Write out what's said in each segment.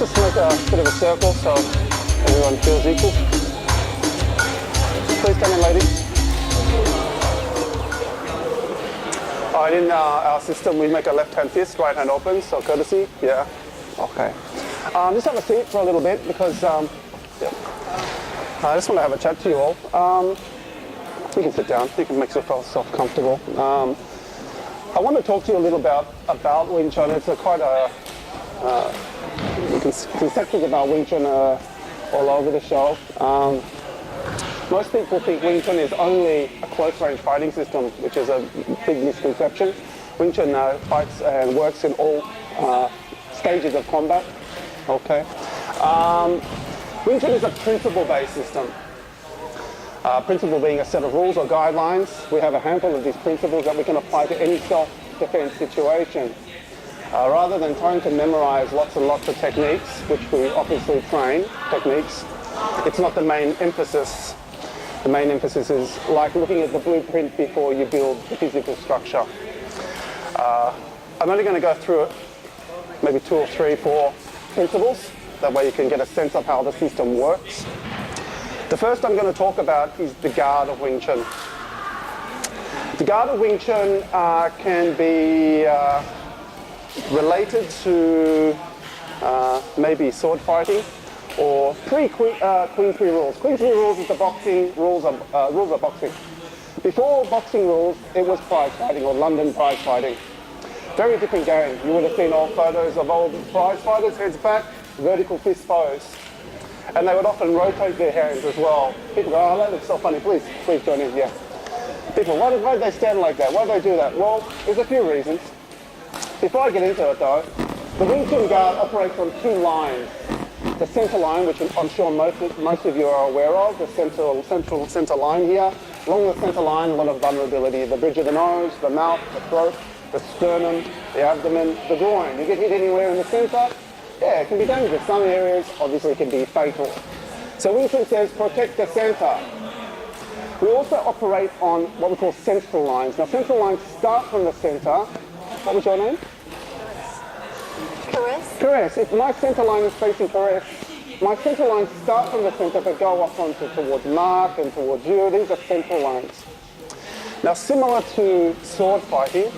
Just make a bit of a circle so everyone feels equal. Please come in, ladies. Alright, in our system we make a left hand fist, right hand open, so courtesy, yeah. Okay. Just have a seat for a little bit because I just want to have a chat to you all. You can sit down, you can make yourself comfortable. I want to talk to you a little about Wing Chun. It's quite a conceptions about Wing Chun are all over the show. Most people think Wing Chun is only a close-range fighting system, which is a big misconception. Wing Chun fights and works in all stages of combat. Okay. Wing Chun is a principle-based system. Principle being a set of rules or guidelines. We have a handful of these principles that we can apply to any self-defense situation. Rather than trying to memorize lots and lots of techniques, which we obviously train, techniques, it's not the main emphasis. The main emphasis is like looking at the blueprint before you build the physical structure. I'm only going to go through maybe 2 or 3, 4 principles. That way you can get a sense of how the system works. The first I'm going to talk about is the guard of Wing Chun. The guard of Wing Chun can be related to maybe sword fighting or Queen 3 rules. Queen 3 rules is the boxing rules of boxing. Before boxing rules, it was prize fighting or London prize fighting. Very different game. You would have seen old photos of old prize fighters, heads back, vertical fist pose. And they would often rotate their hands as well. People go, oh, that looks so funny, please join in, yeah. People, why did they stand like that? Why did they do that? Well, there's a few reasons. Before I get into it though, the Wing Chun guard operates on 2 lines. The center line, which I'm sure most of you are aware of, the center line here. Along the center line, a lot of vulnerability. The bridge of the nose, the mouth, the throat, the sternum, the abdomen, the groin. You get hit anywhere in the center, yeah, it can be dangerous. Some areas obviously can be fatal. So Wing Chun says protect the center. We also operate on what we call central lines. Now central lines start from the center. What was your name? Caress. Caress. If my center line is facing Caress, my center lines start from the center but go off towards Mark and towards you. These are central lines. Now similar to sword fighting,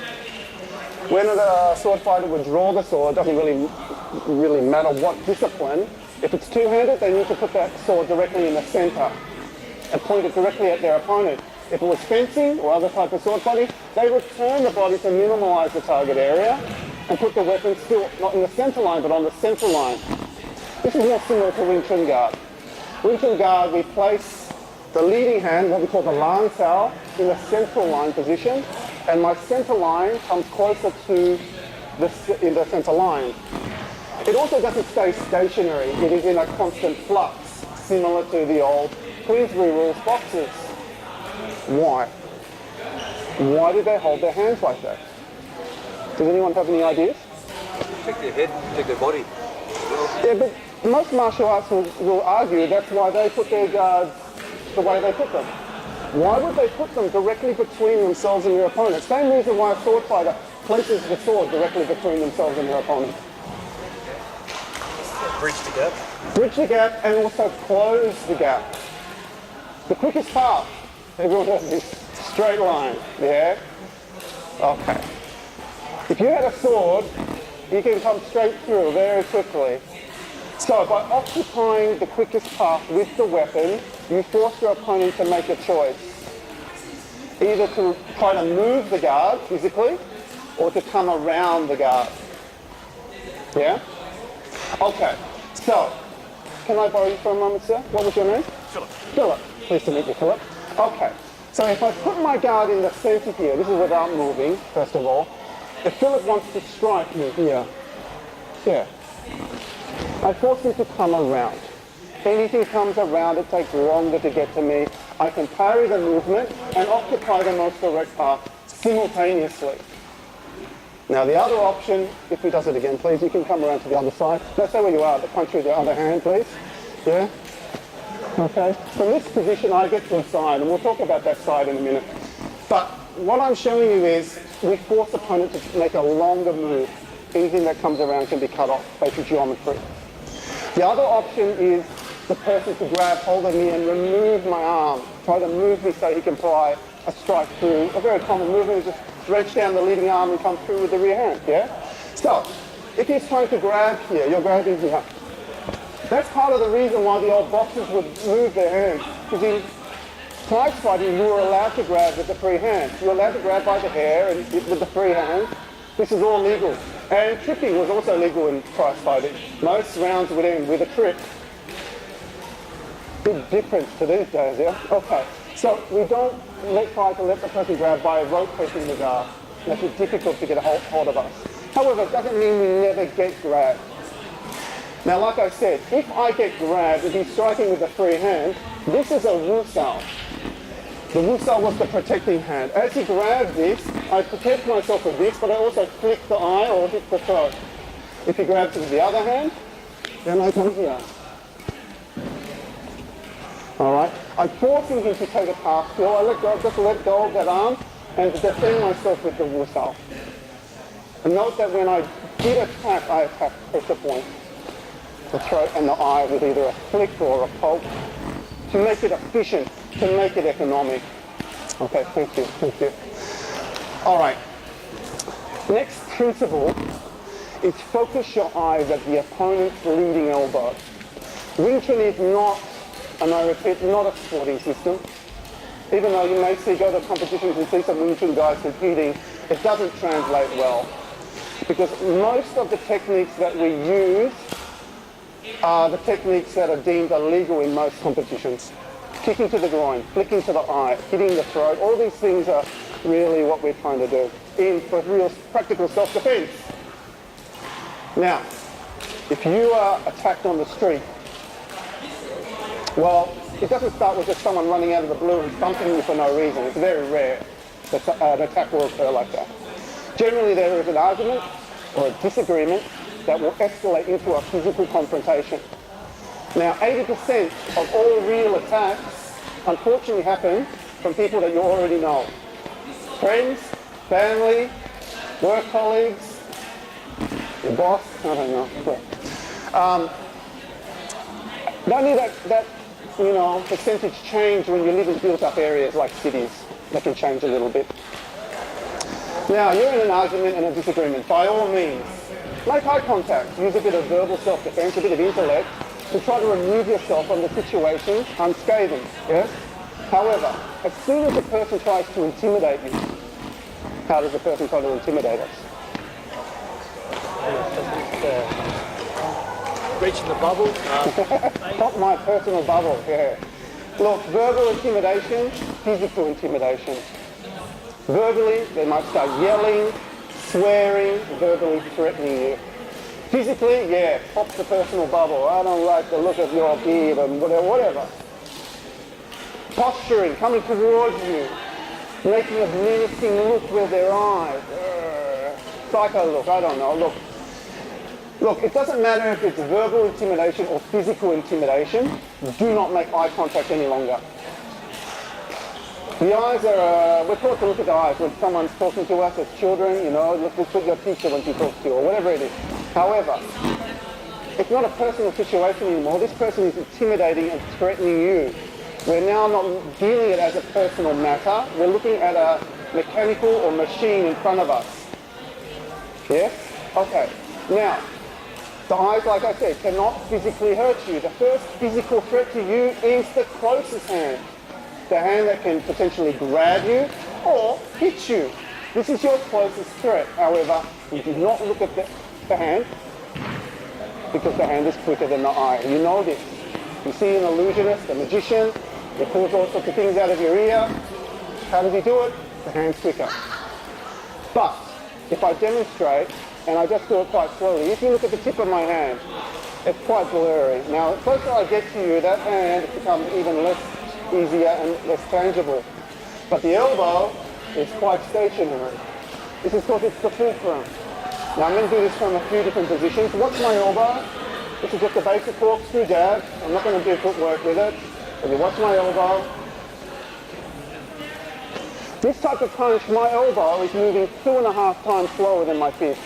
when a sword fighter would draw the sword, it doesn't really matter what discipline. If it's two-handed, they need to put that sword directly in the center and point it directly at their opponent. If it was fencing or other type of sword fighting, they would turn the body to minimize the target area and put the weapon still not in the center line but on the central line. This is more similar to Wing Chun guard. Wing Chun guard, we place the leading hand, what we call the Lan Sao, in the central line position, and my center line comes closer to in the center line. It also doesn't stay stationary. It is in a constant flux, similar to the old Queen 3 rules boxers. Why? Why did they hold their hands like that? Does anyone have any ideas? Protect their head, protect their body. Yeah, but most martial arts will argue that's why they put their guards the way they put them. Why would they put them directly between themselves and their opponent? Same reason why a sword fighter places the sword directly between themselves and their opponent. Bridge the gap. Bridge the gap and also close the gap. The quickest path, everyone has this straight line, yeah? Okay. If you had a sword, you can come straight through very quickly. So by occupying the quickest path with the weapon, you force your opponent to make a choice. Either to try to move the guard physically, or to come around the guard. Yeah? Okay, so, can I borrow you for a moment, sir? What was your name? Philip. Philip. Pleased to meet you, Philip. Okay, so if I put my guard in the center here, this is without moving, first of all. If Philip wants to strike me here, I force him to come around. Anything comes around, it takes longer to get to me. I can parry the movement and occupy the most direct path simultaneously. Now the other option, if he does it again, please, you can come around to the other side. No, stay where you are, but punch with the other hand, please. Yeah? Okay. From this position, I get to the side, and we'll talk about that side in a minute. But what I'm showing you is we force opponent to make a longer move. Anything that comes around can be cut off, basic geometry. The other option is the person to grab hold of me and remove my arm, try to move me so he can apply a strike through. A very common movement is just wrench down the leading arm and come through with the rear hand, yeah? So, if he's trying to grab here, you're grabbing here. That's part of the reason why the old boxers would move their hands. Because in prize fighting, you were allowed to grab with the free hand. You were allowed to grab by the hair and with the free hand. This is all legal. And tripping was also legal in prize fighting. Most rounds would end with a trip. Big difference to these days, yeah? Okay, so we don't try to let the person grab by rotating the guard. Makes it difficult to get a hold of us. However, it doesn't mean we never get grabbed. Now, like I said, if I get grabbed and he's striking with the free hand, this is a wusao. The wusao was the protecting hand. As he grabbed this, I protect myself with this, but I also flick the eye or hit the throat. If he grabs it with the other hand, then I come here. Alright, I'm forcing him to take a path still. I just let go of that arm and defend myself with the wusao. And note that when I did attack, I attacked pressure points, the throat and the eye with either a flick or a poke to make it efficient, to make it economic. Okay, thank you. Alright, next principle is focus your eyes at the opponent's leading elbow. Wing Chun is not, and I repeat, not a sporting system. Even though you may go to competitions and see some Wing Chun guys competing, it doesn't translate well. Because most of the techniques that we use are the techniques that are deemed illegal in most competitions. Kicking to the groin, flicking to the eye, hitting the throat, all these things are really what we're trying to do for real practical self-defense. Now, if you are attacked on the street, well, it doesn't start with just someone running out of the blue and bumping you for no reason. It's very rare that an attack will occur like that. Generally, there is an argument or a disagreement that will escalate into a physical confrontation. Now, 80% of all real attacks unfortunately happen from people that you already know. Friends, family, work colleagues, your boss, I don't know. Not only that percentage change when you live in built-up areas like cities. That can change a little bit. Now, you're in an argument and a disagreement. By all means, make eye contact. Use a bit of verbal self-defense, a bit of intellect, to try to remove yourself from the situation unscathed. Yes? However, as soon as a person tries to intimidate you, how does a person try to intimidate us? Reaching the bubble. Not my personal bubble, yeah. Look, verbal intimidation, physical intimidation. Verbally, they might start yelling, swearing, verbally threatening you. Physically, yeah, pop the personal bubble. I don't like the look of your beard and whatever. Posturing, coming towards you, making a menacing look with their eyes. Psycho look, I don't know. Look, it doesn't matter if it's verbal intimidation or physical intimidation. Do not make eye contact any longer. The eyes are, we're taught to look at the eyes when someone's talking to us as children, look at your teacher when she talks to you or whatever it is. However, it's not a personal situation anymore. This person is intimidating and threatening you. We're now not dealing it as a personal matter. We're looking at a mechanical or machine in front of us. Yes? Okay. Now, The eyes, like I said, cannot physically hurt you. The first physical threat to you is the closest hand. The hand that can potentially grab you or hit you. This is your closest threat. However, you do not look at the hand because the hand is quicker than the eye. You know this. You see an illusionist, a magician, he pulls all sorts of things out of your ear. How does he do it? The hand's quicker. But if I demonstrate, and I just do it quite slowly, if you look at the tip of my hand, it's quite blurry. Now, the closer I get to you, that hand becomes even less easier and less tangible. But the elbow is quite stationary. This is because it's the fulcrum. Now, I'm going to do this from a few different positions. Watch my elbow. This is just a basic corkscrew jab. I'm not going to do footwork with it. If you watch my elbow, this type of punch, my elbow is moving 2.5 times slower than my fist.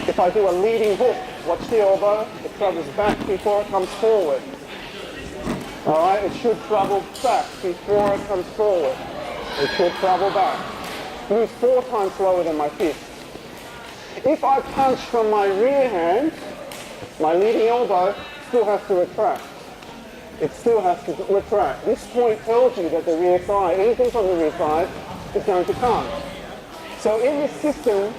If I do a leading hook, watch the elbow, it travels back before it comes forward. Alright, it should travel back before it comes forward. It should travel back. Moves 4 times slower than my fist. If I punch from my rear hand, my leading elbow still has to retract. It still has to retract. This point tells you that the rear side, anything from the rear side, is going to come. So in this system,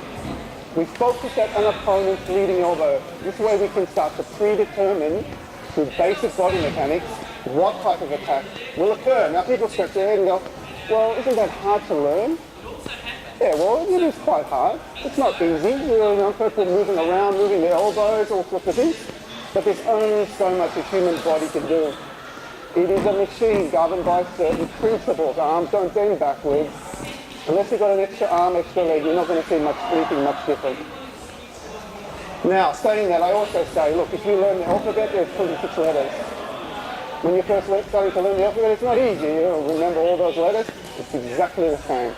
we focus at an opponent's leading elbow. This way we can start to predetermine, through basic body mechanics, what type of attack will occur. Now people scratch their head and go, well, isn't that hard to learn? Yeah, well, it is quite hard. It's not easy. You know, people moving around, moving their elbows, all sorts of things. But there's only so much a human body can do. It is a machine governed by certain principles. Arms don't bend backwards. Unless you've got an extra arm, extra leg, you're not going to see anything much different. Now, saying that, I also say, look, if you learn the alphabet, there's 26 letters. When you first starting to learn the alphabet, it's not easy. You remember all those letters? It's exactly the same.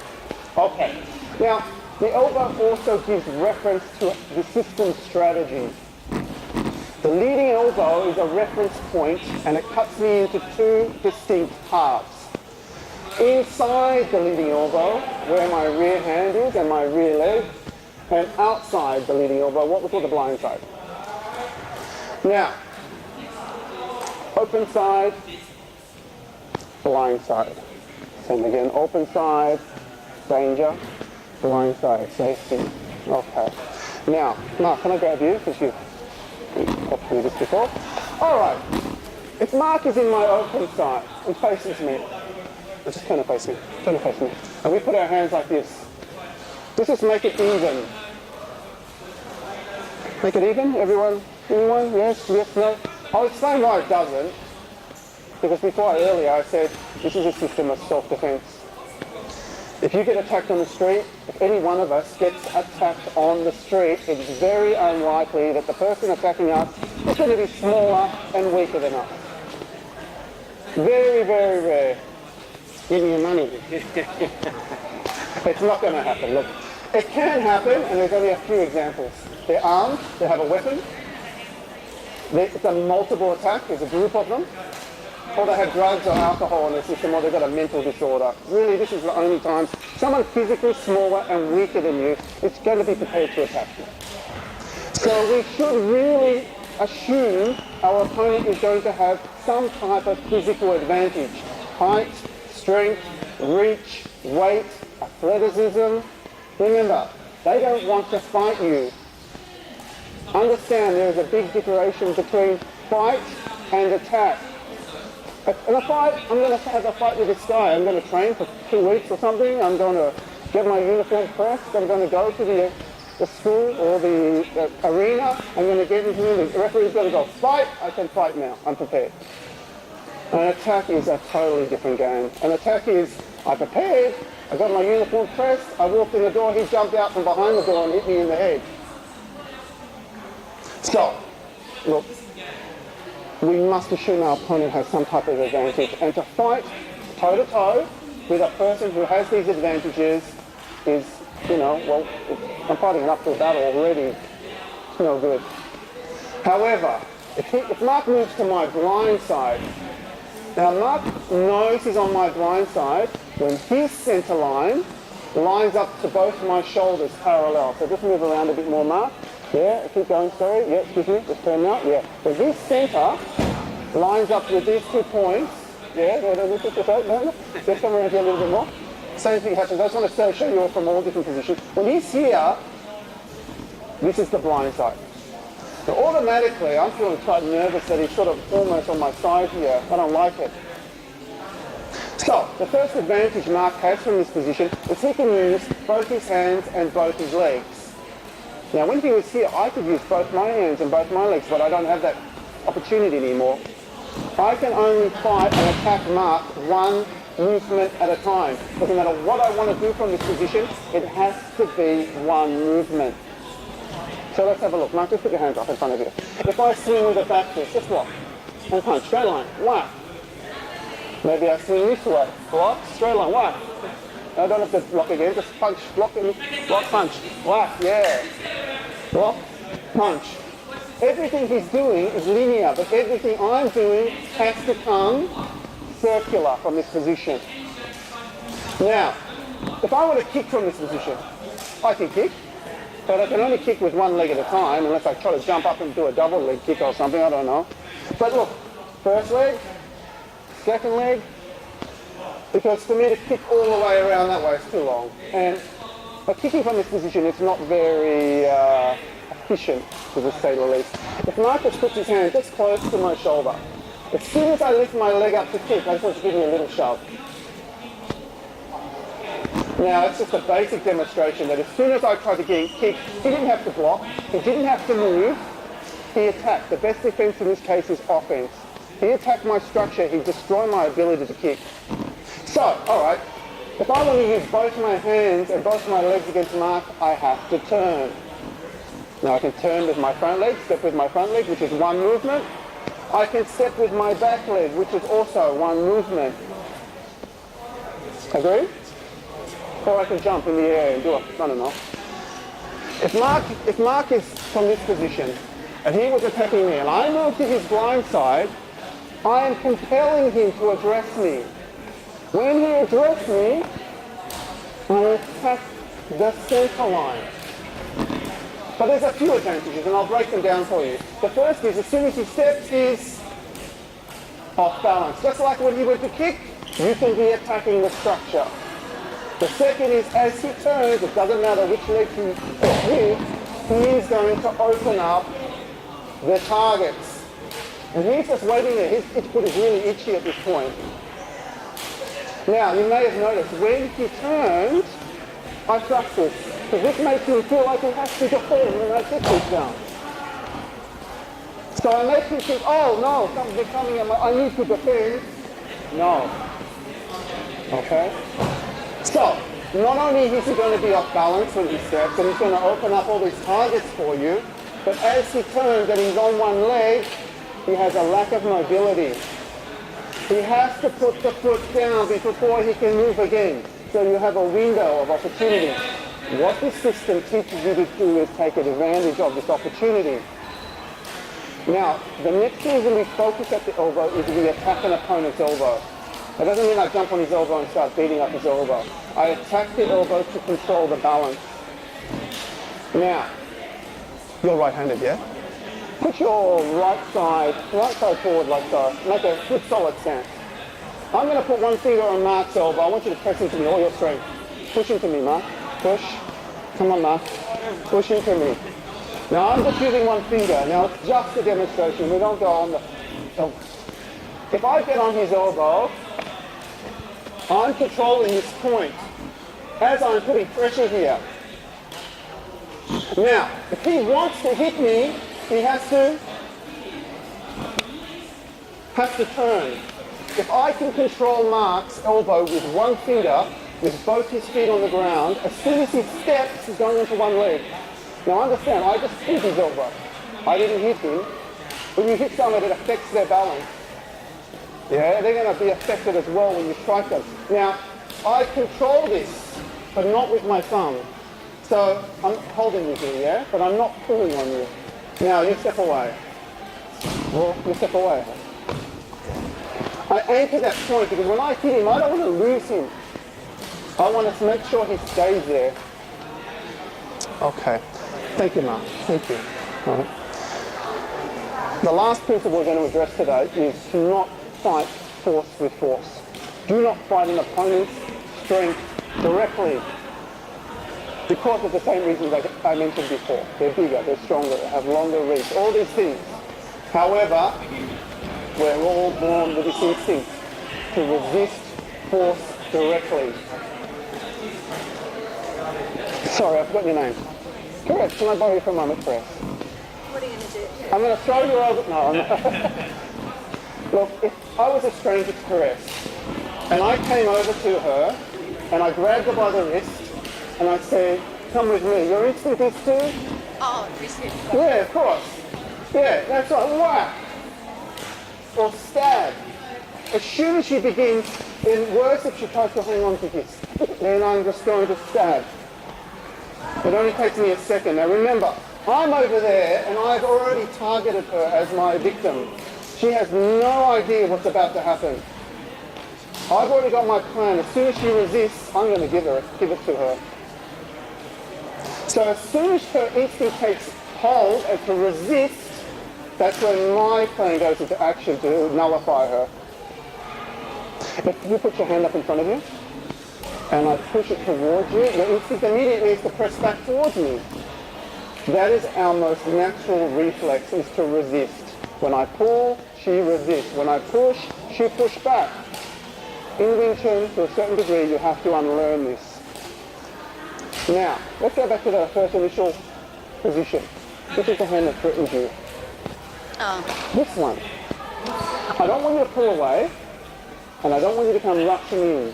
Okay. Now, the elbow also gives reference to the system strategy. The leading elbow is a reference point, and it cuts me into 2 distinct halves. Inside the leading elbow, where my rear hand is and my rear leg, and outside the leading elbow, what we call the blind side. Now, open side, blind side. Same again, open side, danger, blind side, safety. Okay. Now, Mark, can I grab you? Because you've talked through this before. All right. If Mark is in my open side and faces me, just turn it face me, turn it face me. And we put our hands like this. Let's just make it even. Make it even, everyone? Anyone? Yes, yes, no? I'll explain why it doesn't. Because before earlier I said this is a system of self-defense. If you get attacked on the street, if any one of us gets attacked on the street, it's very unlikely that the person attacking us is going to be smaller and weaker than us. Very, very rare. Give me your money. It's not going to happen. Look, it can happen, and there's only a few examples. They're armed, they have a weapon, it's a multiple attack, there's a group of them, or they have drugs or alcohol in their system, or they've got a mental disorder. Really, this is the only time someone physically smaller and weaker than you is going to be prepared to attack you. So we should really assume our opponent is going to have some type of physical advantage. Height, strength, reach, weight, athleticism. Remember, they don't want to fight you. Understand there is a big differentiation between fight and attack. In a fight, I'm going to have a fight with this guy. I'm going to train for 2 weeks or something. I'm going to get my uniform pressed. I'm going to go to the school or the arena. I'm going to get into the referee's going to go, fight. I can fight now. I'm prepared. An attack is a totally different game. An attack is, I prepared, I got my uniform pressed, I walked in the door, he jumped out from behind the door and hit me in the head. So, look, we must assume our opponent has some type of advantage. And to fight toe-to-toe with a person who has these advantages is, you know, well, I'm fighting an uphill battle already. It's no good. However, if Mark moves to my blind side, now Mark knows he's on my blind side when his centre line lines up to both my shoulders parallel. So just move around a bit more, Mark. Yeah, keep going, sorry. Yeah, excuse me, just turn now. Yeah. So this center lines up with these 2 points. Yeah, just come around here a little bit more. Same thing happens. I just want to show you all from all different positions. When he's here, this is the blind side. So automatically, I'm feeling quite nervous that he's sort of almost on my side here. I don't like it. So, the first advantage Mark has from this position is he can use both his hands and both his legs. Now, when he was here, I could use both my hands and both my legs, but I don't have that opportunity anymore. I can only fight and attack Mark one movement at a time. Doesn't matter what I want to do from this position, it has to be one movement. So let's have a look. Mark, just put your hands up in front of you. If I swing with a back fist, just block. And punch, straight line, whack. Maybe I swing this way, block, straight line, whack. I don't have to block again, just punch, block, punch, whack, yeah. Block, punch. Everything he's doing is linear, but everything I'm doing has to come circular from this position. Now, if I want to kick from this position, I can kick, but I can only kick with one leg at a time, unless I try to jump up and do a double leg kick or something, I don't know. But look, first leg, second leg, because for me to kick all the way around that way is too long. And by kicking from this position, it's not very efficient, to say the least. If Marcus puts his hand just close to my shoulder, as soon as I lift my leg up to kick, I just want to give me a little shove. Now, it's just a basic demonstration that as soon as I tried to kick, he didn't have to block, he didn't have to move, he attacked. The best defense in this case is offense. He attacked my structure, he destroyed my ability to kick. So, alright, if I want to use both my hands and both my legs against Mark, I have to turn. Now I can turn with my front leg, step with my front leg, which is one movement. I can step with my back leg, which is also one movement. Agree? Or I can jump in the air and do it. I don't know. If Mark is from this position and he was attacking me and I moved to his blind side, I am compelling him to address me. When he addressed me, I attack the center line. But there's a few advantages and I'll break them down for you. The first is as soon as he steps, he's off balance. Just like when he went to kick, you can be attacking the structure. The second is as he turns, it doesn't matter which leg he hits, he is going to open up the targets. And he's just waiting there. His itch foot is really itchy at this point. Now, you may have noticed, when he turns, I thrust this. Because this makes him feel like he has to defend when I kick this down. So I make him think, oh no, they're coming at I need to defend. No. Okay? So, not only is he going to be off balance when he steps, and he's going to open up all these targets for you, but as he turns and he's on one leg, he has a lack of mobility. He has to put the foot down before he can move again. So you have a window of opportunity. What this system teaches you to do is take advantage of this opportunity. Now, the next thing when we focus at the elbow is we attack an opponent's elbow. That doesn't mean I jump on his elbow and start beating up his elbow. I attack the elbow to control the balance. Now, you're right-handed, yeah? Put your right side forward like so. Make a good solid stance. I'm going to put one finger on Mark's elbow. I want you to press into me, all your strength. Push into me, Mark. Push. Come on, Mark. Push into me. Now, I'm just using one finger. Now, it's just a demonstration. We don't go on the... Oh. If I get on his elbow, I'm controlling this point as I'm putting pressure here. Now, if he wants to hit me, he has to turn. If I can control Mark's elbow with one finger, with both his feet on the ground, as soon as he steps, he's going into one leg. Now understand, I just hit his elbow. I didn't hit him. When you hit someone, it affects their balance. Yeah, they're going to be affected as well when you strike them. Now, I control this, but not with my thumb. So, I'm holding you here, yeah? But I'm not pulling on you. Now, you step away. Well, you step away. I anchor that point because when I hit him, I don't want to lose him. I want to make sure he stays there. Okay. Thank you, Mark. Thank you. All right. The last principle we're going to address today is to not fight force with force. Do not fight an opponent's strength directly because of the same reasons I mentioned before. They're bigger, they're stronger, they have longer reach, all these things. However, we're all born with this instinct to resist force directly. Sorry, I forgot your name. Correct, can I borrow you for a moment, please? What are you going to do? I'm going to throw you over. No, I'm not. Look, if I was a stranger to Caress and I came over to her and I grabbed her by the wrist and I said, come with me, your instinct is to? Oh, resist. Yeah, of course. Yeah, that's right, whack. Or stab. As soon as she begins, then worse if she tries to hang on to this. Then I'm just going to stab. It only takes me a second. Now remember, I'm over there and I've already targeted her as my victim. She has no idea what's about to happen. I've already got my plan. As soon as she resists, I'm going to give it to her. So as soon as her instinct takes hold and to resist, that's when my plan goes into action to nullify her. If you put your hand up in front of you, and I push it towards you, your instinct immediately is to press back towards me. That is our most natural reflex, is to resist. When I pull, she resists. When I push, she push back. In Wing Chun, to a certain degree, you have to unlearn this. Now, let's go back to the first initial position. This is the hand that threatens you. Oh. This one. I don't want you to pull away, and I don't want you to come rushing in.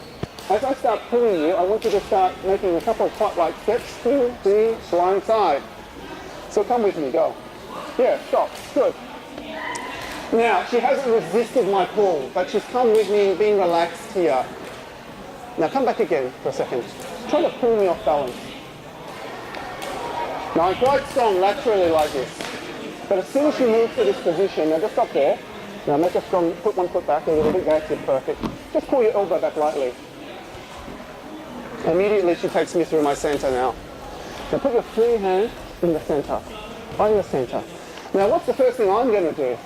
As I start pulling you, I want you to start making a couple of pot-like steps to the blind side. So come with me, go. Yeah, stop, good. Now, she hasn't resisted my pull, but she's come with me and being relaxed here. Now come back again for a second. Try to pull me off balance. Now I'm quite strong laterally like this, but as soon as she moves to this position, now just stop there. Now make a strong, put one foot back a little bit, that's it, perfect. Just pull your elbow back lightly. Immediately she takes me through my center now. Now put your free hand in the center, on your center. Now what's the first thing I'm going to do?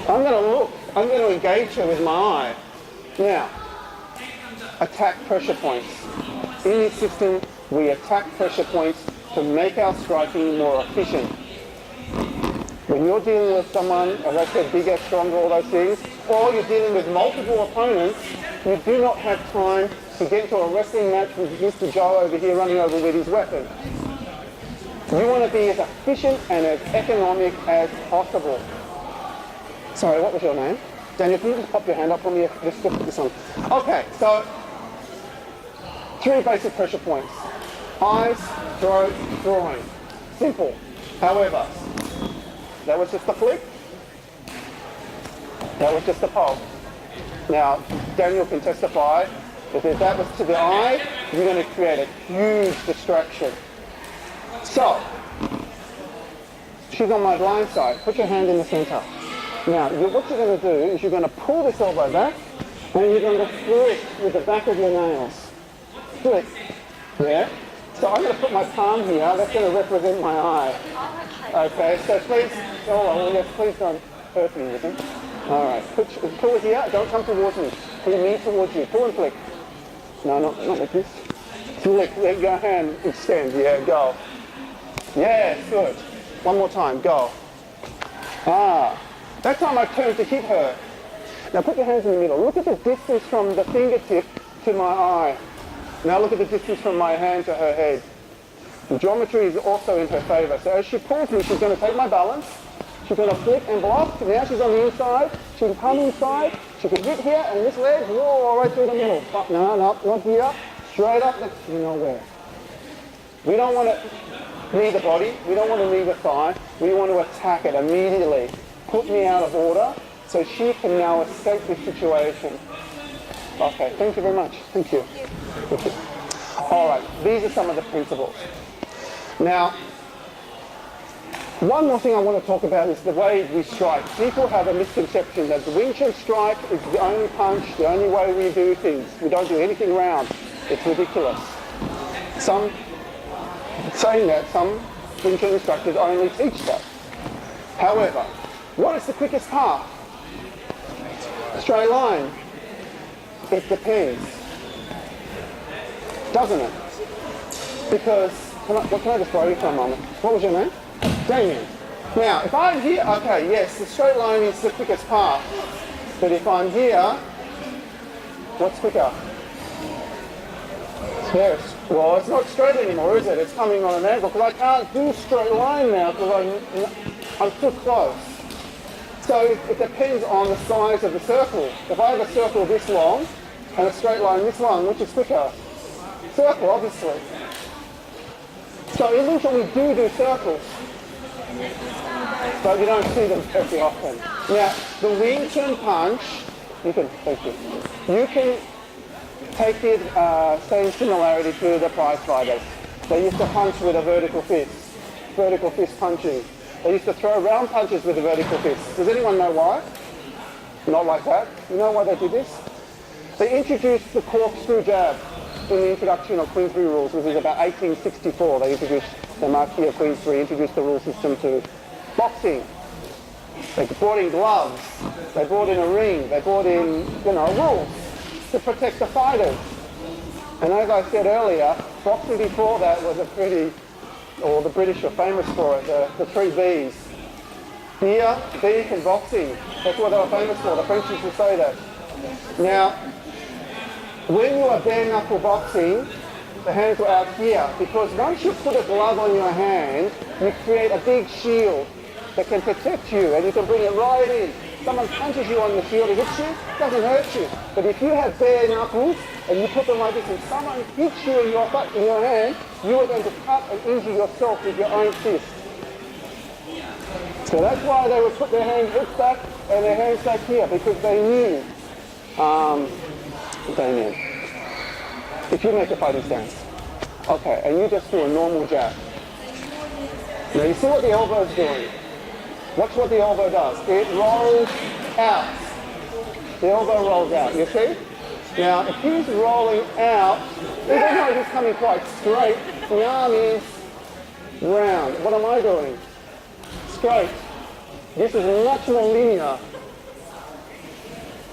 I'm going to look, I'm going to engage her with my eye. Now, attack pressure points. In this system, we attack pressure points to make our striking more efficient. When you're dealing with someone, as I said, bigger, stronger, all those things, or you're dealing with multiple opponents, you do not have time to get into a wrestling match with Mr. Joe over here running over with his weapon. You want to be as efficient and as economic as possible. Sorry, what was your name? Daniel, can you just pop your hand up for me? Let's just put this on. Okay, so 3 basic pressure points. Eyes, throat, groin. Simple. However, that was just a flick. That was just a poke. Now, Daniel can testify that if that was to the eye, you're going to create a huge distraction. So, she's on my blind side. Put your hand in the center. Now, what you're going to do is you're going to pull this elbow back and you're going to flick with the back of your nails. Flick. Yeah? So I'm going to put my palm here. That's going to represent my eye. Okay, so please, yes, please don't hurt me with it. All right, pull it here. Don't come towards me. Pull me towards you. Pull and flick. No, not like this. Flick. Let your hand extend. Yeah, go. Yeah, good. One more time. Go. Ah. That time I turn to hit her. Now put your hands in the middle. Look at the distance from the fingertip to my eye. Now look at the distance from my hand to her head. The geometry is also in her favor. So as she pulls me, she's going to take my balance. She's going to flick and block. Now she's on the inside. She can come inside. She can hit here and this leg, whoa, right through the middle. No, not here. Straight up, you know where. We don't want to knee the body. We don't want to knee the thigh. We want to attack it immediately. Put me out of order so she can now escape this situation. Okay, thank you very much. Thank you. Thank you. All right, these are some of the principles. Now, one more thing I want to talk about is the way we strike. People have a misconception that the Wing Chun strike is the only punch, the only way we do things. We don't do anything round. It's ridiculous. Some saying that some Wing Chun instructors only teach that. However, what is the quickest path? Straight line. It depends. Doesn't it? Because, can I just borrow you for a moment? What was your name? Damien. Now, if I'm here, okay, yes, the straight line is the quickest path. But if I'm here, what's quicker? Yes. Well, it's not straight anymore, is it? It's coming on an angle, because I can't do straight line now, because I'm too close. So it depends on the size of the circle. If I have a circle this long, and a straight line this long, which is quicker? Circle, obviously. So in Wing Chun we do circles, but you don't see them very often. Now, the Wing Chun punch, you can take the same similarity to the prize fighters. They used to punch with a vertical fist punching. They used to throw round punches with a vertical fist. Does anyone know why? Not like that. You know why they did this? They introduced the corkscrew jab in the introduction of Queensbury rules, which was about 1864. They introduced the Marquis of Queensbury, introduced the rule system to boxing. They brought in gloves, they brought in a ring, they brought in, rules to protect the fighters. And as I said earlier, boxing before that was the British are famous for it, the three Bs. Beer, beef and boxing. That's what they were famous for. The French used to say that. Now, when you are bare knuckle boxing, the hands were out here, because once you put a glove on your hand, you create a big shield that can protect you, and you can bring it right in. Someone punches you on the shield, it hits you, doesn't hurt you. But if you have bare knuckles, and you put them like this, and someone hits you in your hand, you are going to cut and injure yourself with your own fist. So that's why they would put their hands hips back and their hands back here, because they knew, Damien, if you make a fighting stance, okay, and you just do a normal jab. Now you see what the elbow is doing. Watch what the elbow does. It rolls out. The elbow rolls out, you see? Now, if he's rolling out, even though he's coming quite straight, the arm is round. What am I doing? Straight. This is much more linear.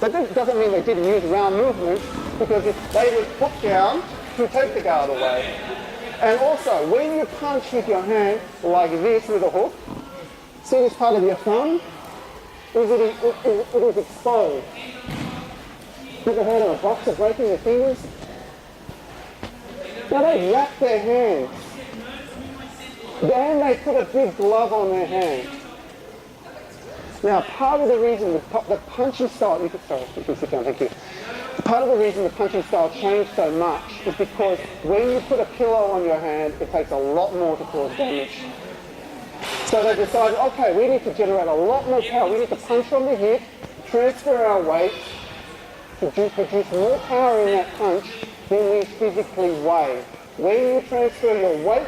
That doesn't mean they didn't use round movements, because if they would put down to take the guard away. And also, when you punch with your hand like this with a hook, see this part of your thumb? It is exposed. Ever heard of a boxer breaking their fingers? Now they wrap their hands. Then they put a big glove on their hand. Now, part of the reason the punching style, you can sit down, thank you. Part of the reason the punching style changed so much is because when you put a pillow on your hand, it takes a lot more to cause damage. So they decided, okay, we need to generate a lot more power. We need to punch from the hip, transfer our weight, to produce more power in that punch than we physically weigh. When you transfer your weight,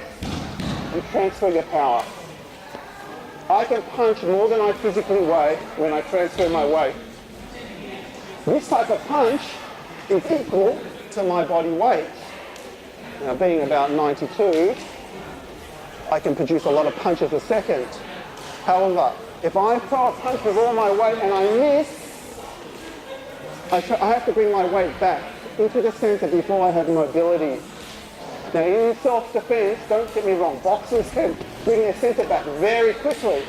you transfer your power. I can punch more than I physically weigh when I transfer my weight. This type of punch is equal to my body weight. Now, being about 92, I can produce a lot of punches a second. However, if I throw a punch with all my weight and I miss, I have to bring my weight back into the center before I have mobility. Now, in self-defense, don't get me wrong, boxers can bring their center back very quickly.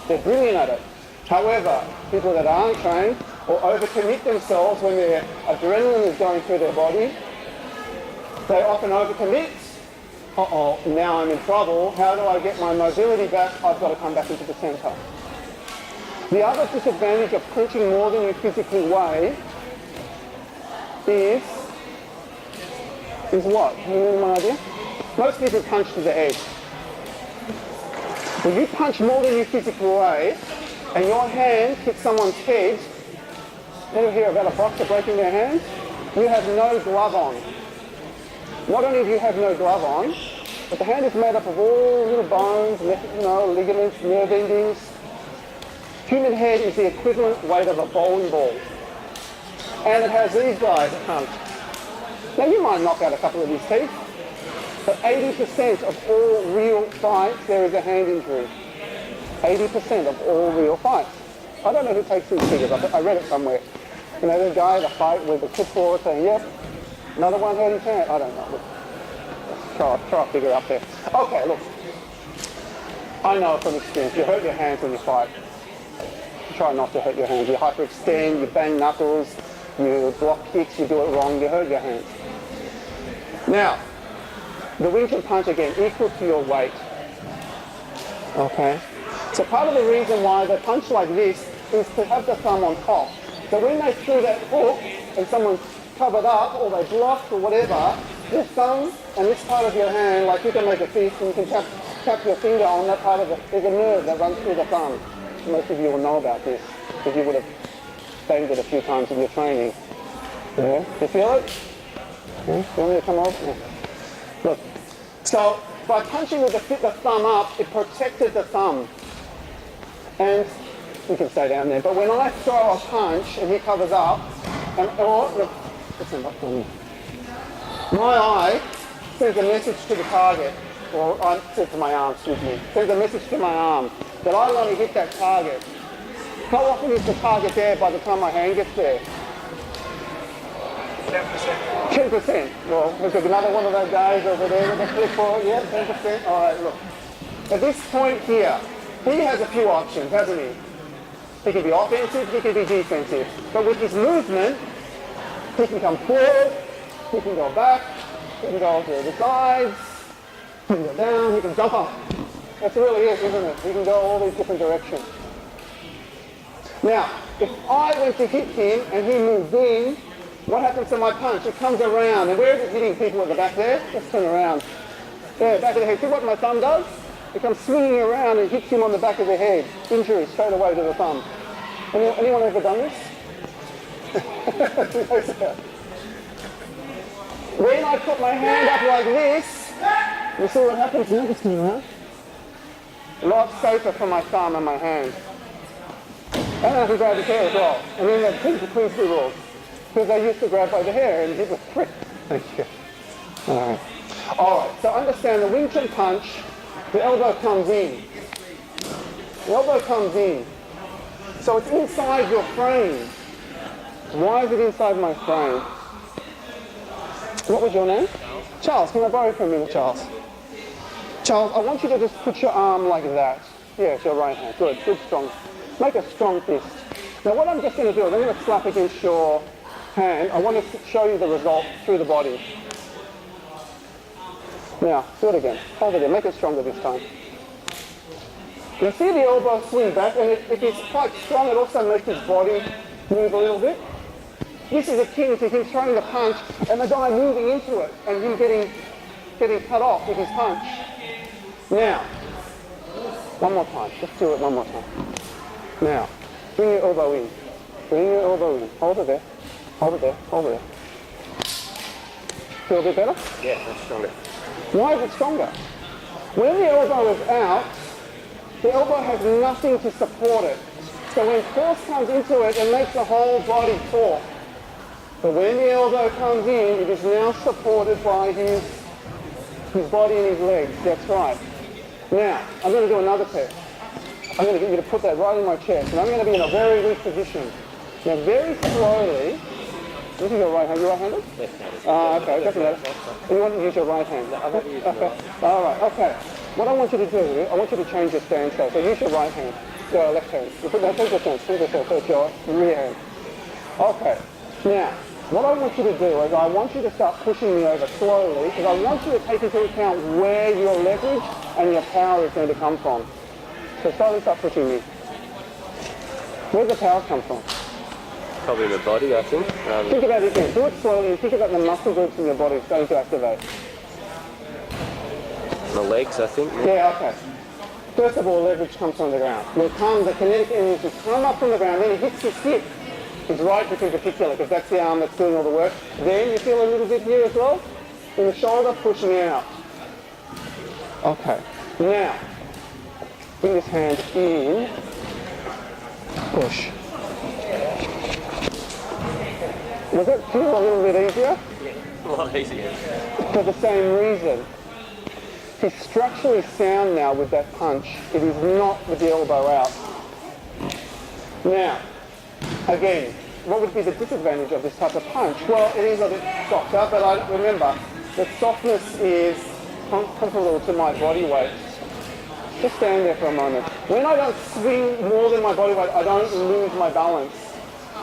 They're brilliant at it. However, people that aren't trained or overcommit themselves when their adrenaline is going through their body, they often overcommit. Uh-oh, now I'm in trouble. How do I get my mobility back? I've got to come back into the center. The other disadvantage of punching more than you physically weigh is what? Can you remember my idea? Most people punch to the edge. When you punch more than you physically weigh, and your hand hits someone's head, ever hear about a boxer breaking their hand? You have no glove on. Not only do you have no glove on, but the hand is made up of all little bones, ligaments, nerve endings. Human head is the equivalent weight of a bowling ball. And it has these guys that punch. Now you might knock out a couple of these teeth, But 80% of all real fights, there is a hand injury. 80% of all real fights. I don't know who takes these figures. I read it somewhere. You know, the guy, the fight with the football saying, yep, another one hurt his hand. I don't know. Look, try a figure up there. Okay, look. I know from experience, you hurt your hands when you fight. Try not to hurt your hands. You hyperextend, you bang knuckles, you block kicks, you do it wrong, you hurt your hands. Now, the Wing Chun punch again, equal to your weight. Okay? So part of the reason why they punch like this is to have the thumb on top. So when they threw that hook and someone's covered up or they blocked or whatever, this thumb and this part of your hand, like you can make a fist and you can tap your finger on that part of it. There's a nerve that runs through the thumb. Most of you will know about this because you would have banged it a few times in your training. Yeah? You feel it? Yeah? You want me to come over? Yeah. Look. So by punching with the thumb up, it protected the thumb. And you can stay down there. But when I throw a punch and he covers up, and look, my eye sends a message to the target, or I said to my arm, excuse me, sends a message to my arm that I want to hit that target. How often is the target there by the time my hand gets there? 10%. 10%. Well, there's another one of those guys over there with a flip for it. Yeah, 10%. All right, look. At this point here, he has a few options, hasn't he? He can be offensive, he can be defensive. But with his movement, he can come forward, he can go back, he can go to the sides, he can go down, he can jump up. That's really it, isn't it? He can go all these different directions. Now, if I went to hit him and he moved in, what happens to my punch? It comes around. And where is it hitting people at the back there? Let's turn around. There, back of the head. See what my thumb does? It comes swinging around and hits him on the back of the head. Injury straight away to the thumb. Anyone ever done this? When I put my hand up like this, you see what happens now? Just turn around. A lot safer for my thumb and my hand. And I can grab his hair as well. And then the Queen's rules. Because I used to grab by the hair and it was quick. Thank you. Alright. Alright, so understand the Wing Chun punch, the elbow comes in. The elbow comes in. So it's inside your frame. Why is it inside my frame? What was your name? Charles. Can I borrow it for a minute, Charles? Charles, I want you to just put your arm like that. Yes, your right hand. Good, good, strong. Make a strong fist. Now what I'm just going to do is I'm going to slap against your hand. I want to show you the result through the body. Now, do it again. Hold it there. Make it stronger this time. You see the elbow swing back, and if it's quite strong, it also makes his body move a little bit. This is akin to him throwing the punch and the guy moving into it and him getting cut off with his punch. Now, one more time. Let's do it one more time. Now, bring your elbow in. Bring your elbow in. Hold it there. Hold it there. Hold it there. Feel a bit better? Yeah, that's stronger. Why is it stronger? When the elbow is out, the elbow has nothing to support it. So when force comes into it, it makes the whole body taut. But when the elbow comes in, it is now supported by his body and his legs. That's right. Now, I'm going to do another test. I'm going to get you to put that right in my chest. And I'm going to be in a very weak position. Now, very slowly, this is your right hand. You right-handed? Left-handed. Okay, doesn't matter. You want to use your right hand? I want to use my okay. All right, okay. What I want you to do, I want you to change your stance. So use your right hand. Your left hand. You put that, change your stance. So it's your rear hand. Okay. Now, what I want you to do is I want you to start pushing me over slowly because I want you to take into account where your leverage and your power is going to come from. So slowly start pushing me. Where's the power come from? Probably the body, I think. Think about it again. Do it slowly and think about the muscle groups in your body it's going to activate. The legs, I think. Yeah, okay. First of all, leverage comes from the ground. The kinetic energy come up from the ground, then it hits his hip. His right hip in particular, because that's the arm that's doing all the work. Then you feel a little bit here as well. In the shoulder, pushing out. Okay. Now, bring this hand in. Push. Does it feel a little bit easier? A lot easier. For the same reason. He's structurally sound now with that punch. It is not with the elbow out. Now, again, what would be the disadvantage of this type of punch? Well, it is a bit softer, but remember, the softness is comparable to my body weight. Just stand there for a moment. When I don't swing more than my body weight, I don't lose my balance.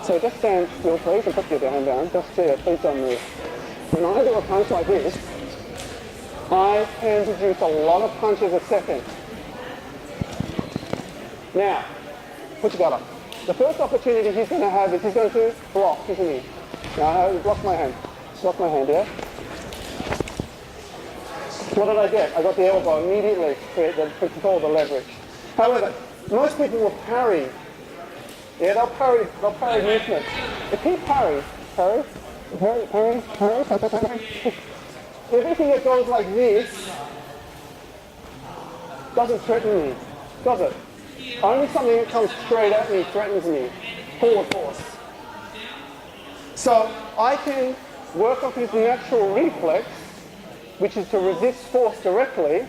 So just stand still, please, and put your hand down. Just there, please don't move. When I do a punch like this, I can produce a lot of punches a second. Now, put together. The first opportunity he's going to have is he's going to block, isn't he? Now, block my hand. Block my hand, yeah? What did I get? I got the elbow immediately to control the leverage. However, most people will parry. Yeah, they'll parry movements. If he parry, everything that goes like this doesn't threaten me, does it? Only something that comes straight at me threatens me. Forward force. So I can work off his natural reflex, which is to resist force directly.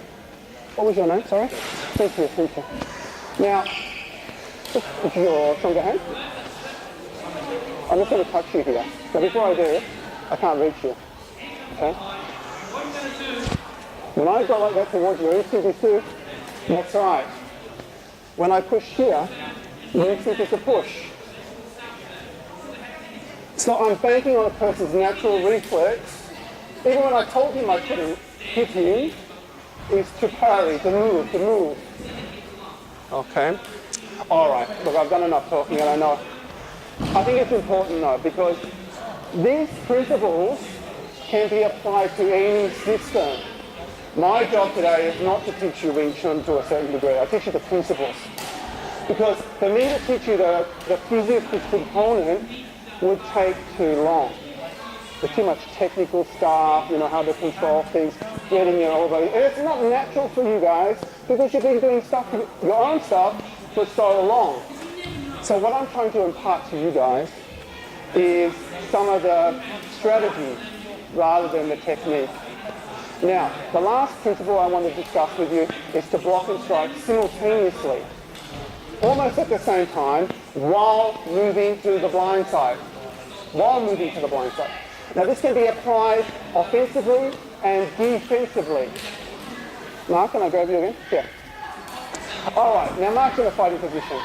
What was your name? Sorry? Thank you, thank you. Now, with your stronger hand, I'm just going to touch you here. Now before I do, I can't reach you. Okay? When I go like that towards you, you that's right. When I push here, you think it's a push. So I'm banking on a person's natural reflex. Even when I told him I couldn't hit him, is to parry, to move. Okay? Alright, look, I've done enough talking and I know. I think it's important though, because these principles can be applied to any system. My job today is not to teach you Wing Chun to a certain degree. I teach you the principles. Because for me to teach you the physics component would take too long. There's too much technical stuff, you know, how to control things, getting your elbow. And it's not natural for you guys because you've been doing stuff, your own stuff, for so long. So what I'm trying to impart to you guys is some of the strategy rather than the technique. Now, the last principle I want to discuss with you is to block and strike simultaneously, almost at the same time, while moving to the blind side. Now this can be applied offensively and defensively. Mark, can I grab you again? Yeah. Alright, now Mark's in a fighting position.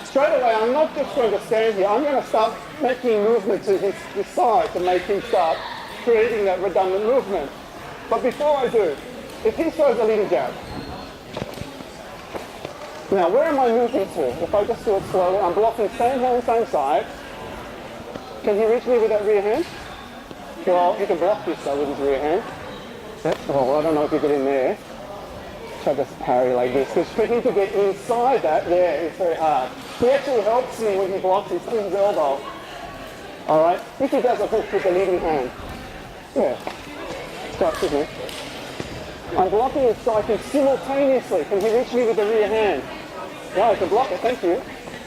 Straight away, I'm not just going to stand here, I'm going to start making movement to his side to make him start creating that redundant movement. But before I do, if he throws a leading jab, now where am I moving to? If I just do it slowly, I'm blocking same hand, same side. Can he reach me with that rear hand? Well, he can block this though with his rear hand. Oh, I don't know if you get in there. Try to parry like this. Because for him to get inside that, it's very hard. He actually helps me when he blocks his elbow. Alright? If he does a hook with the leading hand. Yeah. Start with me. I'm blocking and striking simultaneously. Can he reach me with the rear hand? Yeah, I can block it, thank you.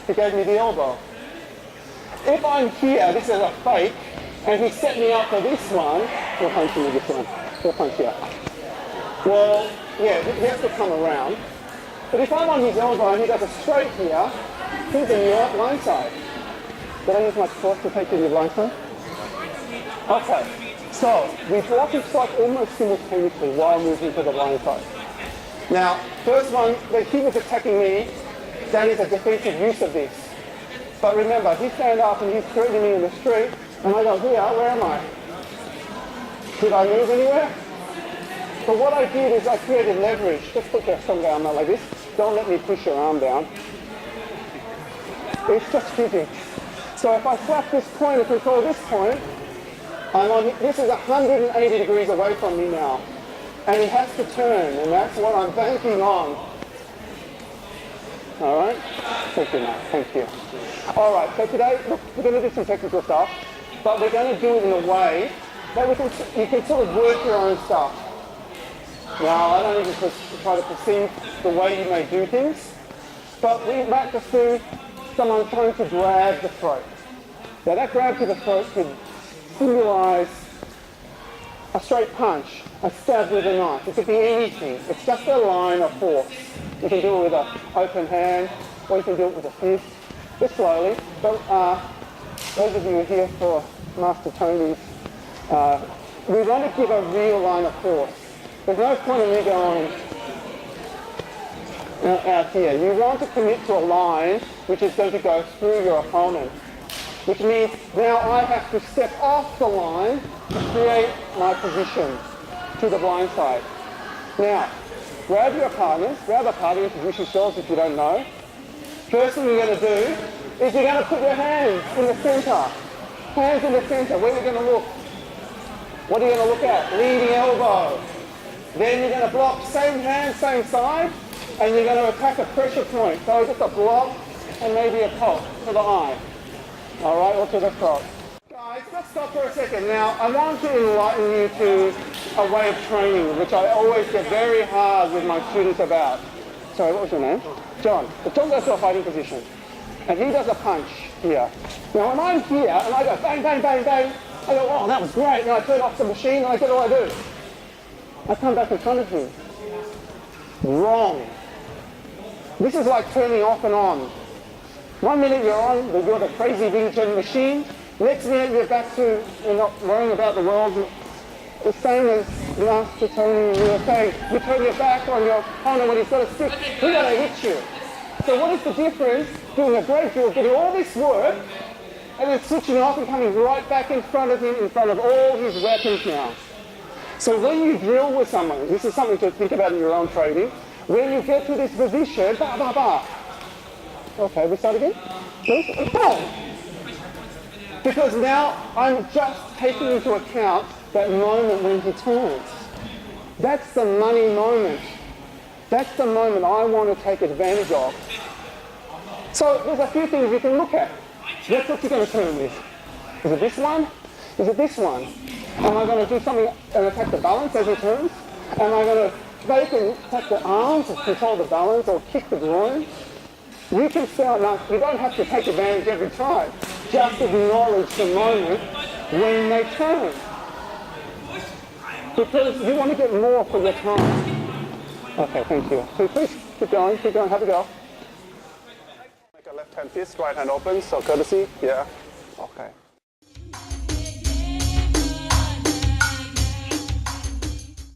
He gave me the elbow. If I'm here, this is a fake, and he set me up for this one, he'll punch me with this one. He'll punch here. Well, yeah, he has to come around. But if I'm on his elbow and he does a straight here, he's in your blind side. Did I use my force to take you to the blind side? Okay, so we block and strike almost simultaneously while moving to the blind side. Now, first one, he was attacking me, that is a defensive use of this. But remember, he stand up and he's threatening me in the street, and I go, here, where am I? Did I move anywhere? But what I did is I created leverage. Just put your thumb down like this. Don't let me push your arm down. It's just physics. So if I slap this point and control this point, this is 180 degrees away from me now. And he has to turn, and that's what I'm banking on. Alright? Thank you, Matt. Thank you. Alright, so today, look, we're going to do some technical stuff, but we're going to do it in a way that you can sort of work your own stuff. Now, I don't even try to perceive the way you may do things, but we might just do someone trying to grab the throat. Now, that grab to the throat could symbolize a straight punch, a stab with a knife. It could be anything. It's just a line of force. You can do it with an open hand, or you can do it with a fist. Just slowly. But those of you who are here for Master Tony's, we want to give a real line of force. There's no point in me going out here. You want to commit to a line which is going to go through your opponent, which means now I have to step off the line to create my position to the blind side. Now, grab your partners, grab a partner, introduce yourselves if you don't know. First thing you're going to do is you're going to put your hands in the center. Hands in the center. Where are you going to look? What are you going to look at? Leading elbow. Then you're going to block, same hand, same side, and you're going to attack a pressure point. So just a block and maybe a pop to the eye. All right, or to the crotch. Guys, let's stop for a second. Now, I want to enlighten you to a way of training, which I always get very hard with my students about. Sorry, what was your name? John. But John goes to a fighting position, and he does a punch here. Now, when I'm here, and I go bang, bang, bang, bang, I go, oh, that was great, and I turn off the machine, and I say, what do I do? I come back in front of him. Wrong. This is like turning off and on. 1 minute you're on, you're the crazy Wing Chun machine. Next minute you're back to, you're not worrying about the world. The same as Master Tony, you were saying, you turn your back on your opponent when he's got a stick, he's going to hit you. So what is the difference? Doing a great deal, getting all this work, and then switching off and coming right back in front of him, in front of all his weapons now. So when you drill with someone, this is something to think about in your own training, when you get to this position, ba, ba, ba. Okay, we start again? Please? Boom! Because now I'm just taking into account that moment when he turns. That's the money moment. That's the moment I want to take advantage of. So there's a few things you can look at. That's what you're going to turn with. Is it this one? Is it this one? Am I going to do something and attack the balance as he turns? Am I going to fake and attack the arms to control the balance or kick the groin? You can start now. You don't have to take advantage every time. Just acknowledge the moment when they turn. Because you want to get more for your time. Okay, thank you. So please keep going, have a go. Make a left hand fist, right hand open, so courtesy, yeah. Okay.